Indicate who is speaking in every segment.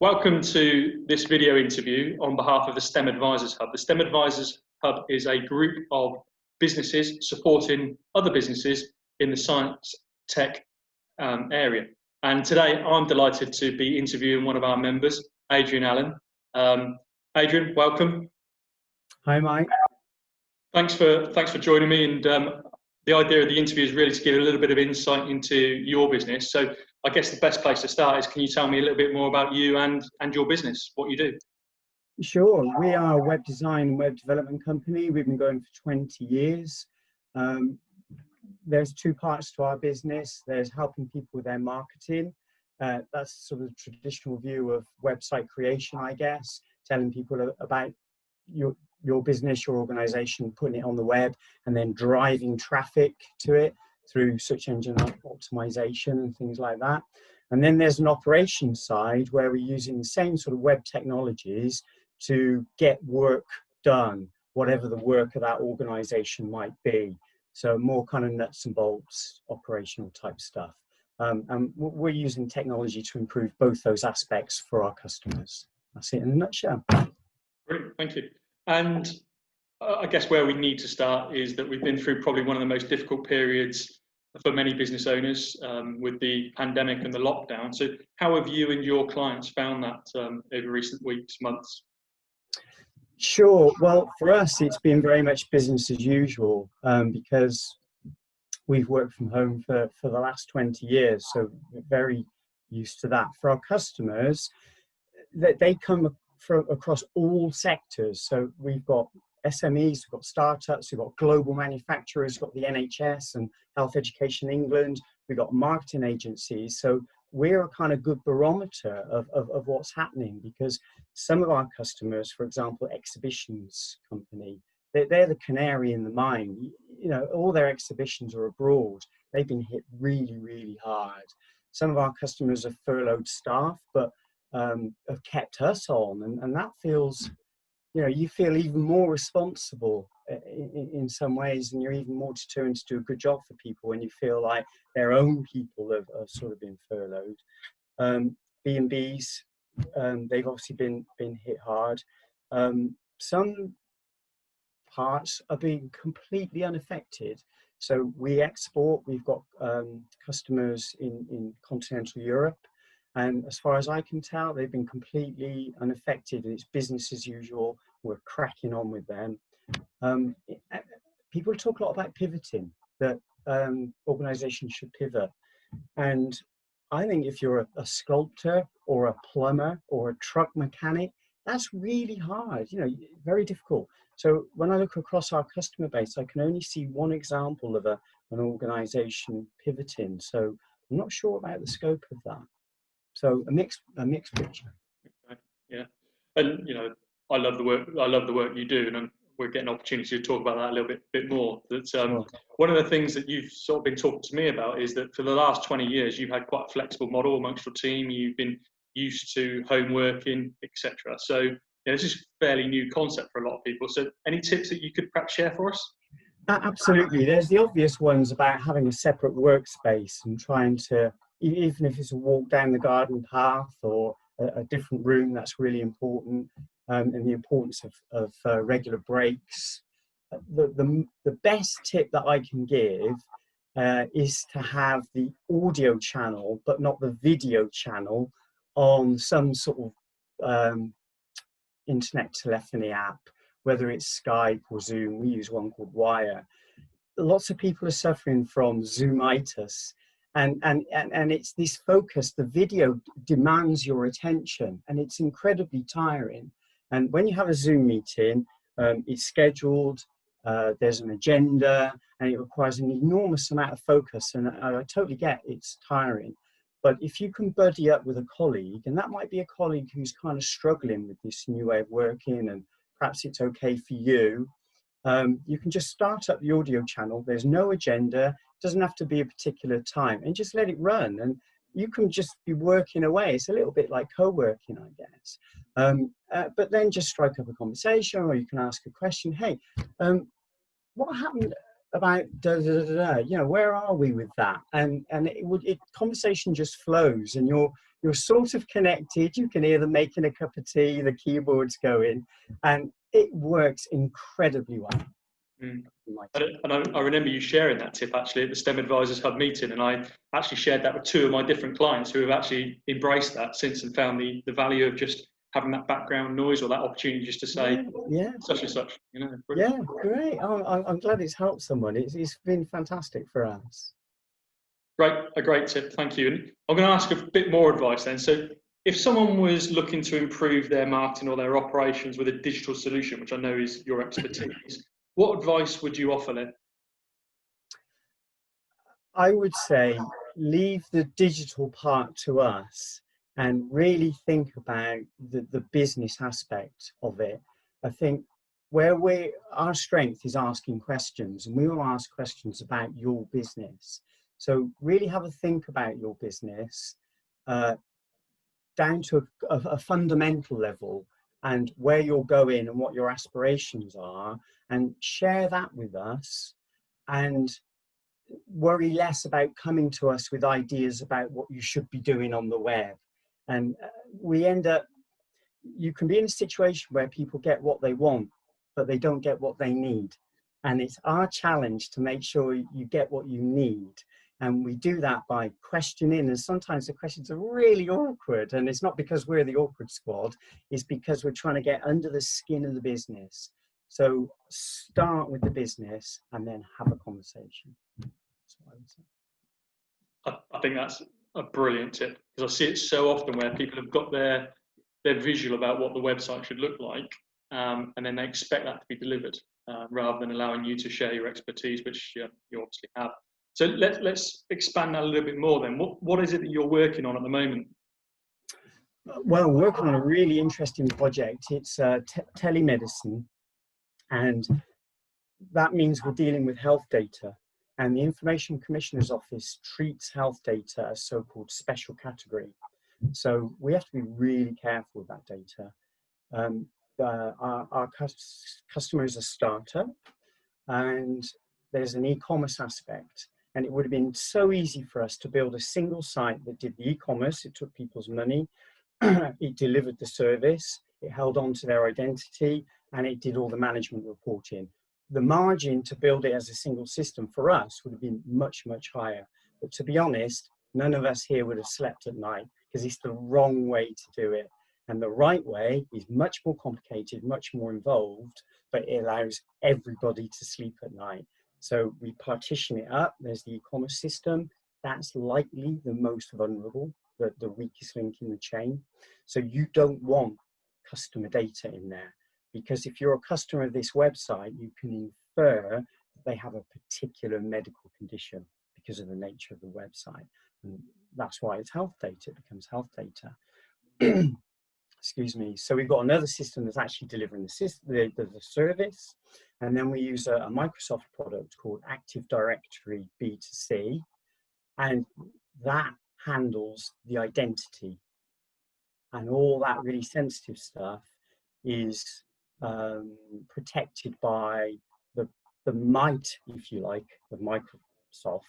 Speaker 1: Welcome to this video interview on behalf of the STEM Advisors Hub. The STEM Advisors Hub is a group of businesses supporting other businesses in the science tech area. And today I'm delighted to be interviewing one of our members, Adrian Allen. Adrian, welcome.
Speaker 2: Hi, Mike.
Speaker 1: Thanks for joining me. And the idea of the interview is really to give a little bit of insight into your business. So I guess the best place to start is, can you tell me a little bit more about you and your business, what you do?
Speaker 2: Sure. We are a web design and web development company. We've been going for 20 years. There's two parts to our business. There's helping people with their marketing. That's sort of the traditional view of website creation, I guess, telling people about your business, your organization, putting it on the web, and then driving traffic to it through search engine optimization and things like that. And then there's an operations side where we're using the same sort of web technologies to get work done, whatever the work of that organization might be. So more kind of nuts and bolts, operational type stuff. And we're using technology to improve both those aspects for our customers. That's it in a nutshell.
Speaker 1: Brilliant, thank you. And I guess where we need to start is that we've been through probably one of the most difficult periods for many business owners with the pandemic and the lockdown. So how have you and your clients found that over recent weeks, months?
Speaker 2: Sure. Well, for us, it's been very much business as usual because we've worked from home for the last 20 years. So we're very used to that. For our customers, they come from across all sectors. So we've got SMEs, we've got startups, we've got global manufacturers, we've got the NHS and Health Education England, we've got marketing agencies. So we're a kind of good barometer of what's happening, because some of our customers, for example, exhibitions company, they're the canary in the mine. You know, all their exhibitions are abroad. They've been hit really, really hard. Some of our customers have furloughed staff, but have kept us on, and that feels, you know, you feel even more responsible in some ways, and you're even more determined to do a good job for people when you feel like their own people have sort of been furloughed. B&Bs, they've obviously been hit hard. Some parts are being completely unaffected. So we export, we've got customers in continental Europe, and as far as I can tell, they've been completely unaffected. It's business as usual. We're cracking on with them. People talk a lot about pivoting, that organizations should pivot. And I think if you're a sculptor or a plumber or a truck mechanic, that's really hard, you know, very difficult. So when I look across our customer base, I can only see one example of an organization pivoting. So I'm not sure about the scope of that. So a mixed picture.
Speaker 1: Yeah, and you know, I love the work you do, and we're getting an opportunity to talk about that a little bit more. That's
Speaker 2: Sure.
Speaker 1: One of the things that you've sort of been talking to me about is that for the last 20 years, you've had quite a flexible model amongst your team. You've been used to home working, etc. So you know, this is a fairly new concept for a lot of people. So any tips that you could perhaps share for us?
Speaker 2: Absolutely. There's the obvious ones about having a separate workspace and trying to, even if it's a walk down the garden path or a different room, that's really important, and the importance of regular breaks. The best tip that I can give is to have the audio channel, but not the video channel, on some sort of internet telephony app, whether it's Skype or Zoom. We use one called Wire. Lots of people are suffering from Zoomitis. And it's this focus, the video demands your attention, and it's incredibly tiring. And when you have a Zoom meeting, it's scheduled, there's an agenda, and it requires an enormous amount of focus. And I totally get it's tiring. But if you can buddy up with a colleague, and that might be a colleague who's kind of struggling with this new way of working, and perhaps it's okay for you, you can just start up the audio channel. There's no agenda. It doesn't have to be a particular time, and just let it run. And you can just be working away. It's a little bit like co-working, I guess. But then just strike up a conversation, or you can ask a question. Hey, what happened about where are we with that? And conversation just flows, and you're sort of connected. You can hear them making a cup of tea, the keyboard's going, and it works incredibly well.
Speaker 1: Mm. I remember you sharing that tip actually at the STEM Advisors Hub meeting, and I actually shared that with 2 of my different clients who have actually embraced that since and found the value of just having that background noise or that opportunity just to say such and such. Brilliant.
Speaker 2: Yeah, great. I'm glad it's helped someone. It's been fantastic for us.
Speaker 1: A great tip, thank you. And I'm going to ask a bit more advice then. So if someone was looking to improve their marketing or their operations with a digital solution, which I know is your expertise, what advice would you offer them?
Speaker 2: I would say leave the digital part to us and really think about the business aspect of it. I think our strength is asking questions, and we will ask questions about your business. So really have a think about your business down to a fundamental level, and where you're going and what your aspirations are, and share that with us, and worry less about coming to us with ideas about what you should be doing on the web. And you can be in a situation where people get what they want, but they don't get what they need. And it's our challenge to make sure you get what you need. And we do that by questioning, and sometimes the questions are really awkward. And it's not because we're the awkward squad, it's because we're trying to get under the skin of the business. So start with the business and then have a conversation. That's what I would say.
Speaker 1: I think that's a brilliant tip, because I see it so often where people have got their visual about what the website should look like, and then they expect that to be delivered rather than allowing you to share your expertise, which you obviously have. So let's expand that a little bit more then. What is it that you're working on at the moment?
Speaker 2: Well, we're working on a really interesting project. It's telemedicine, and that means we're dealing with health data. And the Information Commissioner's Office treats health data as so-called special category. So we have to be really careful with that data. Our customer is a startup, and there's an e-commerce aspect. And it would have been so easy for us to build a single site that did the e-commerce. It took people's money, it delivered the service, it held on to their identity, and it did all the management reporting. The margin to build it as a single system for us would have been much, much higher. But to be honest, none of us here would have slept at night, because it's the wrong way to do it. And the right way is much more complicated, much more involved, but it allows everybody to sleep at night. So we partition it up. There's the e-commerce system. That's likely the most vulnerable, the weakest link in the chain. So you don't want customer data in there, because if you're a customer of this website, you can infer that they have a particular medical condition because of the nature of the website. And that's why it's health data, it becomes health data. Excuse me. So we've got another system that's actually delivering the service. And then we use a Microsoft product called Active Directory B2C. And that handles the identity. And all that really sensitive stuff is protected by the might, if you like, of Microsoft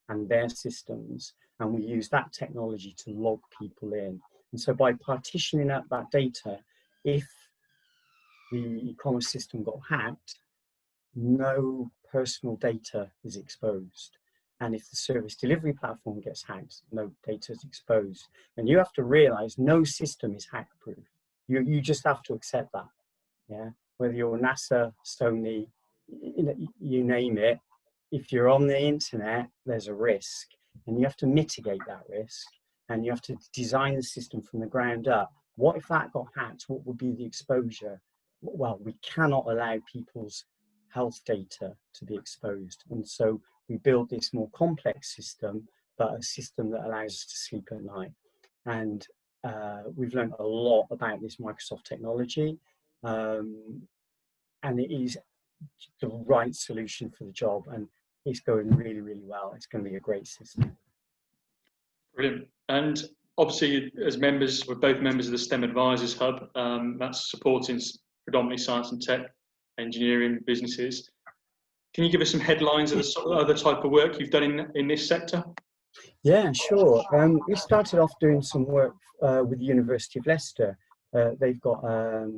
Speaker 2: and their systems. And we use that technology to log people in. And so by partitioning up that data, if the e-commerce system got hacked, no personal data is exposed. And if the service delivery platform gets hacked, no data is exposed. And you have to realize no system is hack proof. You just have to accept that. Yeah, whether you're NASA, Sony, you name it, if you're on the internet, there's a risk, and you have to mitigate that risk. And you have to design the system from the ground up. What if that got hacked? What would be the exposure? Well, we cannot allow people's health data to be exposed. And so we build this more complex system, but a system that allows us to sleep at night. And we've learned a lot about this Microsoft technology. And it is the right solution for the job. And it's going really, really well. It's going to be a great system.
Speaker 1: Brilliant. And obviously, as members, we're both members of the STEM Advisors Hub. That's supporting predominantly science and tech, engineering businesses. Can you give us some headlines of the sort of other type of work you've done in this sector?
Speaker 2: Yeah, sure. We started off doing some work with the University of Leicester. They've got a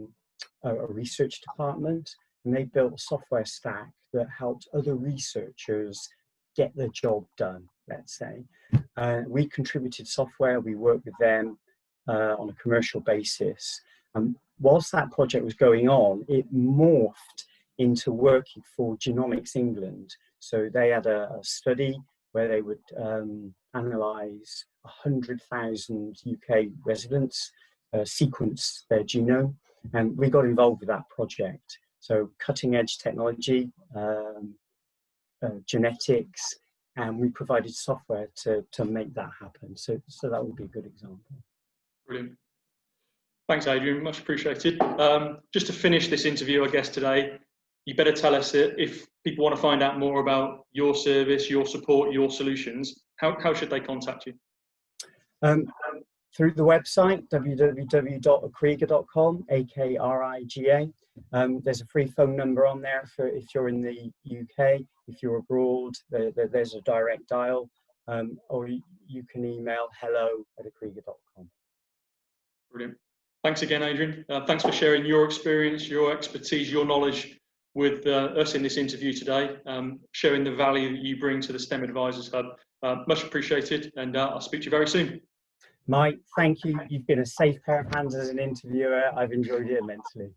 Speaker 2: research department, and they built a software stack that helped other researchers get their job done, let's say. We contributed software, we worked with them on a commercial basis. And whilst that project was going on, it morphed into working for Genomics England. So they had a study where they would analyse 100,000 UK residents, sequence their genome, and we got involved with that project. So cutting edge technology, genetics, and we provided software to make that happen. So that would be a good example.
Speaker 1: Brilliant. Thanks, Adrian. Much appreciated. Just to finish this interview, I guess today, you better tell us if people want to find out more about your service, your support, your solutions, how should they contact you?
Speaker 2: Through the website, www.akriga.com, A-K-R-I-G-A. There's a free phone number on there for if you're in the UK, if you're abroad, there's a direct dial, or you can email hello@akriga.com.
Speaker 1: Brilliant. Thanks again, Adrian. Thanks for sharing your experience, your expertise, your knowledge with us in this interview today, showing the value that you bring to the STEM Advisors Hub. Much appreciated, and I'll speak to you very soon.
Speaker 2: Mike, thank you. You've been a safe pair of hands as an interviewer. I've enjoyed it immensely.